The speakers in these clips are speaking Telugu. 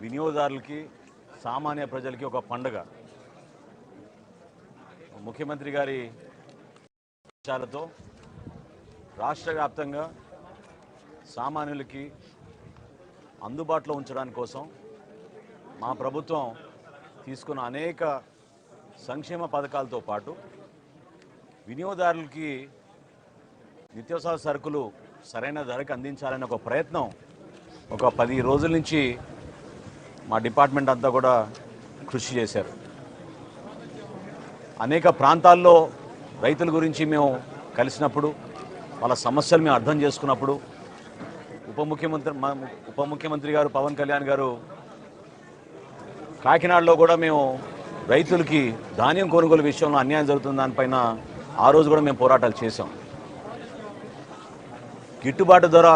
వినియోగదారులకి సామాన్య ప్రజలకి ఒక పండుగ. ముఖ్యమంత్రి గారి ఆదేశాలతో రాష్ట్ర వ్యాప్తంగా సామాన్యులకి అందుబాటులో ఉంచడానికి కోసం మా ప్రభుత్వం తీసుకున్న అనేక సంక్షేమ పథకాలతో పాటు వినియోగదారులకి నిత్యావసర సరుకులు సరైన ధరకు అందించాలనే ఒక ప్రయత్నం ఒక 10 రోజుల నుంచి మా డిపార్ట్మెంట్ అంతా కూడా కృషి చేశారు. అనేక ప్రాంతాల్లో రైతుల గురించి మేము కలిసినప్పుడు వాళ్ళ సమస్యలు మేము అర్థం చేసుకున్నప్పుడు ఉప ముఖ్యమంత్రి గారు పవన్ కళ్యాణ్ గారు కాకినాడలో కూడా మేము రైతులకి ధాన్యం కొనుగోలు విషయంలో అన్యాయం జరుగుతున్న దానిపైన ఆ రోజు కూడా మేము పోరాటాలు చేశాం. గిట్టుబాటు ధర,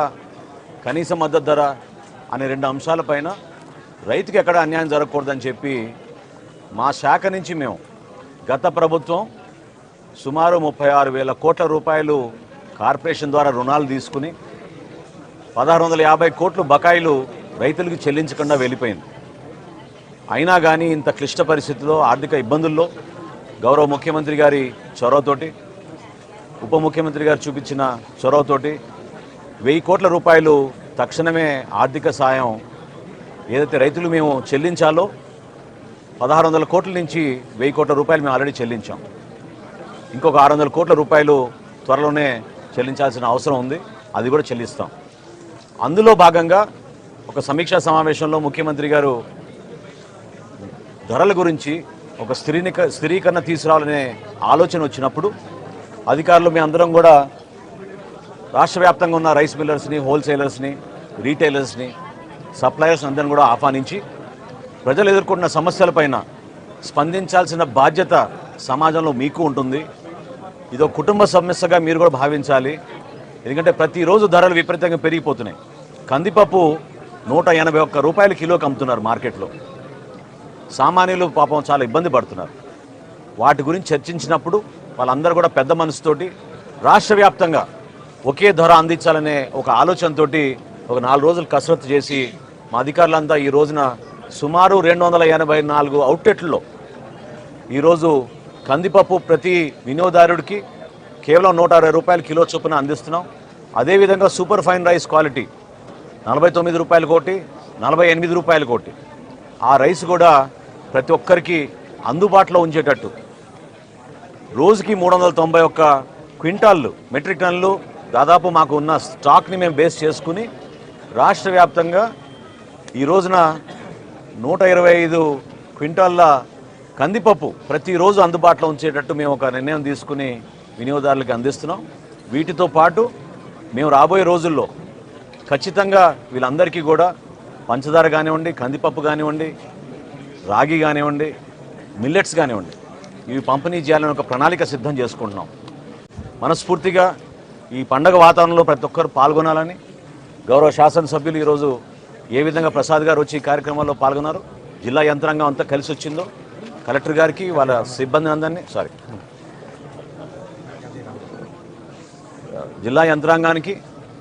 కనీస మద్దతు ధర అనే 2 అంశాలపైన రైతుకి ఎక్కడ అన్యాయం జరగకూడదని చెప్పి మా శాఖ నుంచి మేము గత ప్రభుత్వం సుమారు 36,000 కోట్ల రూపాయలు కార్పొరేషన్ ద్వారా రుణాలు తీసుకుని 1,650 కోట్లు బకాయిలు రైతులకు చెల్లించకుండా వెళ్ళిపోయింది. అయినా కానీ ఇంత క్లిష్ట పరిస్థితుల్లో ఆర్థిక ఇబ్బందుల్లో గౌరవ ముఖ్యమంత్రి గారి చొరవతోటి ఉప ముఖ్యమంత్రి గారు చూపించిన చొరవతోటి 1000 కోట్ల రూపాయలు తక్షణమే ఆర్థిక సాయం ఏదైతే రైతులు మేము చెల్లించాలో 1,600 కోట్ల నుంచి 1000 కోట్ల రూపాయలు మేము ఆల్రెడీ చెల్లించాం. ఇంకొక 600 కోట్ల రూపాయలు త్వరలోనే చెల్లించాల్సిన అవసరం ఉంది, అది కూడా చెల్లిస్తాం. అందులో భాగంగా ఒక సమీక్షా సమావేశంలో ముఖ్యమంత్రి గారు ధరల గురించి ఒక స్థిరీకరణ తీసుకురావాలనే ఆలోచన వచ్చినప్పుడు అధికారులు మీ అందరం కూడా రాష్ట్ర వ్యాప్తంగా ఉన్న రైస్ మిల్లర్స్ని, హోల్సేలర్స్ని, రీటైలర్స్ని, సప్లయర్స్ అందరిని కూడా ఆహ్వానించి ప్రజలు ఎదుర్కొంటున్న సమస్యలపైన స్పందించాల్సిన బాధ్యత సమాజంలో మీకు ఉంటుంది. ఇదో కుటుంబ సమస్యగా మీరు కూడా భావించాలి. ఎందుకంటే ప్రతిరోజు ధరలు విపరీతంగా పెరిగిపోతున్నాయి. కందిపప్పు 181 రూపాయలు కిలోకి అమ్ముతున్నారు మార్కెట్లో. సామాన్యులు పాపం చాలా ఇబ్బంది పడుతున్నారు. వాటి గురించి చర్చించినప్పుడు వాళ్ళందరూ కూడా పెద్ద మనసుతోటి రాష్ట్ర వ్యాప్తంగా ఒకే ధర అందించాలనే ఒక ఆలోచనతోటి ఒక 4 రోజులు కసరత్తు చేసి మా అధికారులంతా ఈ రోజున సుమారు 284 అవుట్లెట్లలో ఈరోజు కందిపప్పు ప్రతి వినియోగదారుడికి కేవలం 160 రూపాయలు కిలో చొప్పున అందిస్తున్నాం. అదేవిధంగా సూపర్ ఫైన్ రైస్ క్వాలిటీ 49 రూపాయలు కోటి, 48 రూపాయలు కోటి ఆ రైస్ కూడా ప్రతి ఒక్కరికి అందుబాటులో ఉంచేటట్టు రోజుకి 391 క్వింటాళ్ళు మెట్రిక్ టన్నులు దాదాపు మాకు ఉన్న స్టాక్ని మేము బేస్ చేసుకుని రాష్ట్ర వ్యాప్తంగా ఈ రోజున 125 క్వింటాళ్ళ కందిపప్పు ప్రతిరోజు అందుబాటులో ఉంచేటట్టు మేము ఒక నిర్ణయం తీసుకుని వినియోగదారులకు అందిస్తున్నాం. వీటితో పాటు మేము రాబోయే రోజుల్లో ఖచ్చితంగా వీళ్ళందరికీ కూడా పంచదార కానివ్వండి, కందిపప్పు కానివ్వండి, రాగి కానివ్వండి, మిల్లెట్స్ కానివ్వండి, ఇవి పంపిణీ చేయాలని ఒక ప్రణాళిక సిద్ధం చేసుకుంటున్నాం. మనస్ఫూర్తిగా ఈ పండగ వాతావరణంలో ప్రతి ఒక్కరు పాల్గొనాలని గౌరవ శాసనసభ్యులు ఈరోజు ఏ విధంగా ప్రసాద్ గారు వచ్చి ఈ కార్యక్రమాల్లో పాల్గొన్నారు, జిల్లా యంత్రాంగం అంతా కలిసి వచ్చిందో కలెక్టర్ గారికి వాళ్ళ సిబ్బంది అందరినీ జిల్లా యంత్రాంగానికి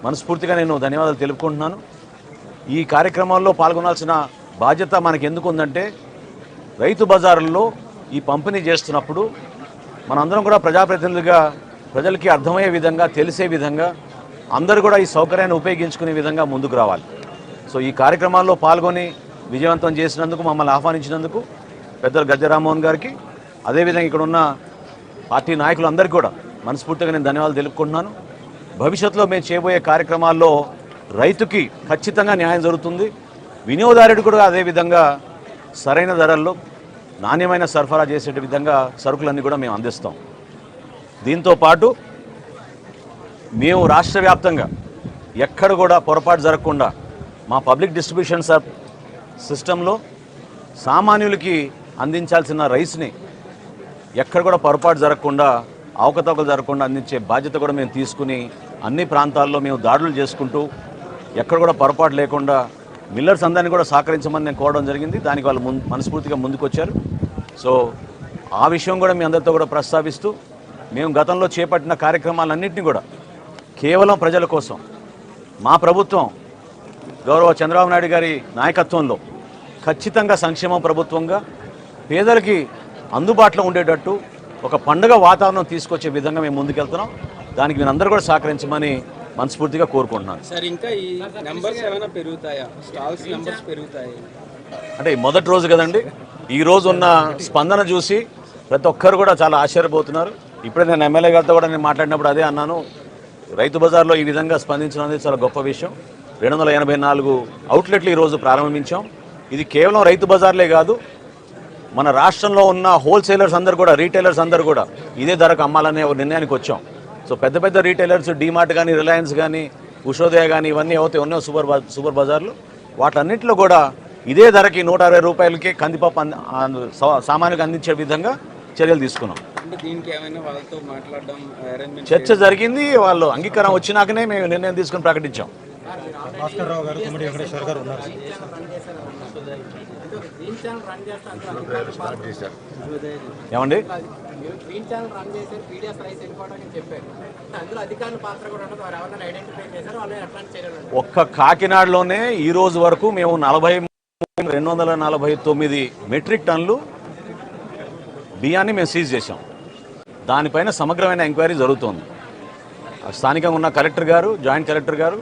మనస్ఫూర్తిగా నేను ధన్యవాదాలు తెలుపుకుంటున్నాను. ఈ కార్యక్రమాల్లో పాల్గొనాల్సిన బాధ్యత మనకి ఎందుకు ఉందంటే రైతు బజారుల్లో ఈ పంపిణీ చేస్తున్నప్పుడు మనందరం కూడా ప్రజాప్రతినిధులుగా ప్రజలకి అర్థమయ్యే విధంగా, తెలిసే విధంగా అందరూ కూడా ఈ సౌకర్యాన్ని ఉపయోగించుకునే విధంగా ముందుకు రావాలి. సో ఈ కార్యక్రమాల్లో పాల్గొని విజయవంతం చేసినందుకు, మమ్మల్ని ఆహ్వానించినందుకు పెద్దలు గద్దె రామ్మోహన్ గారికి, అదేవిధంగా ఇక్కడ ఉన్న పార్టీ నాయకులందరికీ కూడా మనస్ఫూర్తిగా నేను ధన్యవాదాలు తెలుపుకుంటున్నాను. భవిష్యత్తులో మేము చేయబోయే కార్యక్రమాల్లో రైతుకి ఖచ్చితంగా న్యాయం జరుగుతుంది, వినియోగదారుడు కూడా అదేవిధంగా సరైన ధరల్లో నాణ్యమైన సరఫరా చేసే విధంగా సరుకులన్నీ కూడా మేము అందిస్తాం. దీంతో పాటు మేము రాష్ట్ర వ్యాప్తంగా ఎక్కడ కూడా పొరపాటు జరగకుండా మా పబ్లిక్ డిస్ట్రిబ్యూషన్ సిస్టంలో సామాన్యులకి అందించాల్సిన రైస్ని ఎక్కడ కూడా పొరపాటు జరగకుండా, అవకతవకలు జరగకుండా అందించే బాధ్యత కూడా మేము తీసుకుని అన్ని ప్రాంతాల్లో మేము దాడులు చేసుకుంటూ ఎక్కడ కూడా పొరపాటు లేకుండా మిల్లర్స్ అందరినీ కూడా సహకరించమని నేను కోరడం జరిగింది. దానికి వాళ్ళు మనస్ఫూర్తిగా ముందుకొచ్చారు. సో ఆ విషయం కూడా మీ అందరితో కూడా ప్రస్తావిస్తూ మేము గతంలో చేపట్టిన కార్యక్రమాలన్నింటినీ కూడా కేవలం ప్రజల కోసం మా ప్రభుత్వం గౌరవ చంద్రబాబు నాయుడు గారి నాయకత్వంలో ఖచ్చితంగా సంక్షేమ ప్రభుత్వంగా పేదలకి అందుబాటులో ఉండేటట్టు ఒక పండుగ వాతావరణం తీసుకొచ్చే విధంగా మేము ముందుకెళ్తున్నాం. దానికి మీరు అందరూ కూడా సహకరించమని మనస్ఫూర్తిగా కోరుకుంటున్నాను. సార్ ఇంకా ఈ నెంబర్స్ ఏమైనా పెరుగుతాయా? స్టాల్స్ నెంబర్స్ పెరుగుతాయి అంటే ఈ మొదటి రోజు కదండి, ఈ రోజు ఉన్న స్పందన చూసి ప్రతి ఒక్కరు కూడా చాలా ఆశ్చర్యపోతున్నారు. ఇప్పుడే నేను ఎమ్మెల్యే గారితో కూడా నేను మాట్లాడినప్పుడు అదే అన్నాను, రైతు బజార్లో ఈ విధంగా స్పందించడం అనేది చాలా గొప్ప విషయం. 284 అవుట్లెట్లు ఈరోజు ప్రారంభించాం. ఇది కేవలం రైతు బజార్లే కాదు, మన రాష్ట్రంలో ఉన్న హోల్సేలర్స్ అందరూ కూడా, రీటైలర్స్ అందరూ కూడా ఇదే ధరకు అమ్మాలనే ఒక నిర్ణయానికి వచ్చాం. సో పెద్ద పెద్ద రీటైలర్స్ డీమార్ట్ కానీ, రిలయన్స్ కానీ, ఉషోదయ కానీ ఇవన్నీ ఏవైతే ఉన్నాయో సూపర్ బజార్లు, వాటన్నింటిలో కూడా ఇదే ధరకి 160 రూపాయలకి కందిపప్పు సామాన్యులకు అందించే విధంగా చర్యలు తీసుకున్నాం. దీనికి ఏమైనా వాళ్ళతో మాట్లాడడం చర్చ జరిగింది, వాళ్ళు అంగీకారం వచ్చినాకనే మేము నిర్ణయం తీసుకుని ప్రకటించాం. ఏమండి ఒక్క కాకినాడలోనే ఈ రోజు వరకు మేము 249 మెట్రిక్ టన్నులు బియ్యాన్ని మేము సీజ్ చేశాం. దానిపైన సమగ్రమైన ఎంక్వైరీ జరుగుతోంది. స్థానికంగా ఉన్న కలెక్టర్ గారు, జాయింట్ కలెక్టర్ గారు,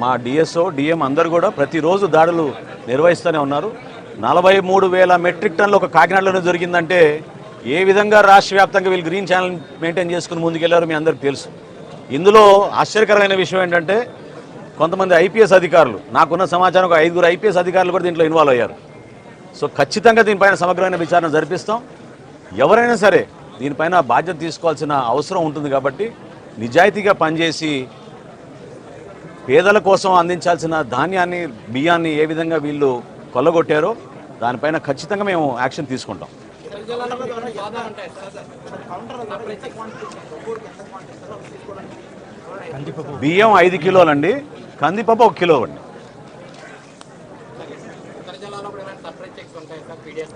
మా డిఎస్ఓ, డిఎం అందరూ కూడా ప్రతిరోజు దాడులు నిర్వహిస్తూనే ఉన్నారు. 43,000 మెట్రిక్ టన్నులు ఒక కాకినాడలోనే దొరికిందంటే ఏ విధంగా రాష్ట్ర వ్యాప్తంగా వీళ్ళు గ్రీన్ ఛానల్ మెయింటైన్ చేసుకుని ముందుకెళ్లారో మీ అందరికీ తెలుసు. ఇందులో ఆశ్చర్యకరమైన విషయం ఏంటంటే కొంతమంది ఐపీఎస్ అధికారులు, నాకున్న సమాచారం ఒక 5 ఐపీఎస్ అధికారులు కూడా దీంట్లో ఇన్వాల్వ్ అయ్యారు. సో ఖచ్చితంగా దీనిపైన సమగ్రమైన విచారణ జరిపిస్తాం. ఎవరైనా సరే దీనిపైన బాధ్యత తీసుకోవాల్సిన అవసరం ఉంటుంది. కాబట్టి నిజాయితీగా పనిచేసి పేదల కోసం అందించాల్సిన ధాన్యాన్ని, బియ్యాన్ని ఏ విధంగా వీళ్ళు కొల్లగొట్టారో దానిపైన ఖచ్చితంగా మేము యాక్షన్ తీసుకుంటాం. బియ్యం 5 కిలోలండి, కందిపప్పు 1 కిలో అండి.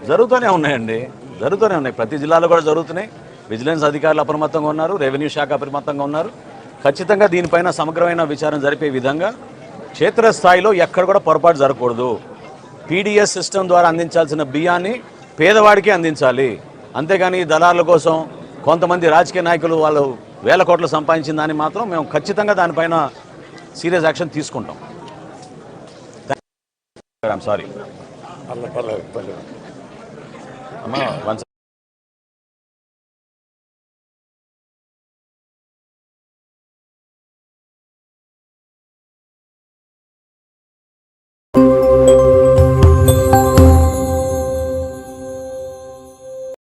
జరుగుతూనే ఉన్నాయండి, జరుగుతూనే ఉన్నాయి. ప్రతి జిల్లాలో కూడా జరుగుతున్నాయి. విజిలెన్స్ అధికారులు అప్రమత్తంగా ఉన్నారు, రెవెన్యూ శాఖ అప్రమత్తంగా ఉన్నారు. ఖచ్చితంగా దీనిపైన సమగ్రమైన విచారణ జరిపే విధంగా క్షేత్రస్థాయిలో ఎక్కడ కూడా పొరపాటు జరగకూడదు. పీడిఎస్ సిస్టమ్ ద్వారా అందించాల్సిన బియ్యాన్ని పేదవాడికి అందించాలి. అంతేగాని దళారుల కోసం కొంతమంది రాజకీయ నాయకులు వాళ్ళు వేల కోట్లు సంపాదించిన దాన్ని మాత్రం మేము ఖచ్చితంగా దానిపైన సీరియస్ యాక్షన్ తీసుకుంటాం. సారీ అమ్మా